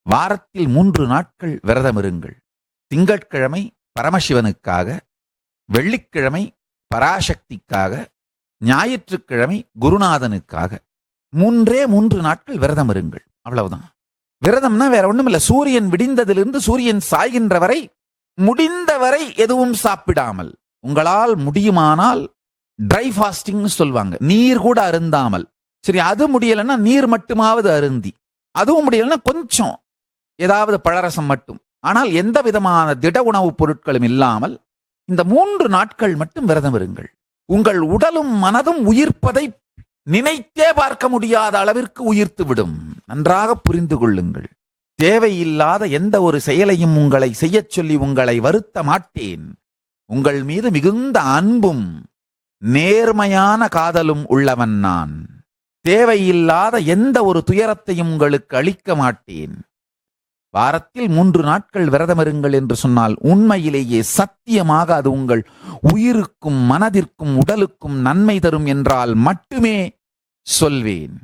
வாரத்தில் 3 நாட்கள் விரதம் இருங்கள். திங்கட்கிழமை பரமசிவனுக்காக, வெள்ளிக்கிழமை பராசக்திக்காக, ஞாயிற்றுக்கிழமை குருநாதனுக்காக. 3 நாட்கள் விரதம் இருங்கள். அவ்வளவுதான். விரதம்னா வேற ஒண்ணும் இல்ல. சூரியன் விடிந்ததிலிருந்து சூரியன் சாய்கின்ற வரை முடிந்தவரை எதுவும் சாப்பிடாமல், உங்களால் முடியுமானால் ட்ரை ஃபாஸ்டிங் சொல்வாங்க, நீர் கூட அருந்தாமல். சரி, அது முடியலன்னா நீர் மட்டுமாவது அருந்தி, அதுவும் முடியலன்னா கொஞ்சம் ஏதாவது பழரசம் மட்டும், ஆனால் எந்த விதமான திட உணவுப் பொருட்களும் இல்லாமல் இந்த 3 நாட்கள் மட்டும் விரதம் இருங்கள். உங்கள் உடலும் மனதும் உயிர்ப்பதை நினைத்தே பார்க்க முடியாத அளவிற்கு உயிர்த்து விடும். நன்றாக புரிந்து கொள்ளுங்கள். தேவையில்லாத எந்த ஒரு செயலையும் உங்களை செய்யச் சொல்லி உங்களை வருத்த மாட்டேன். உங்கள் மீது மிகுந்த அன்பும் நேர்மையான காதலும் உள்ளவன் நான். தேவையில்லாத எந்த ஒரு துயரத்தையும் உங்களுக்கு அளிக்க மாட்டேன். வாரத்தில் 3 நாட்கள் விரதம் இருங்கள் என்று சொன்னால் உண்மையிலேயே சத்தியமாக அது உங்கள் உயிருக்கும் மனதிற்கும் உடலுக்கும் நன்மை தரும் என்றால் மட்டுமே சொல்வேன்.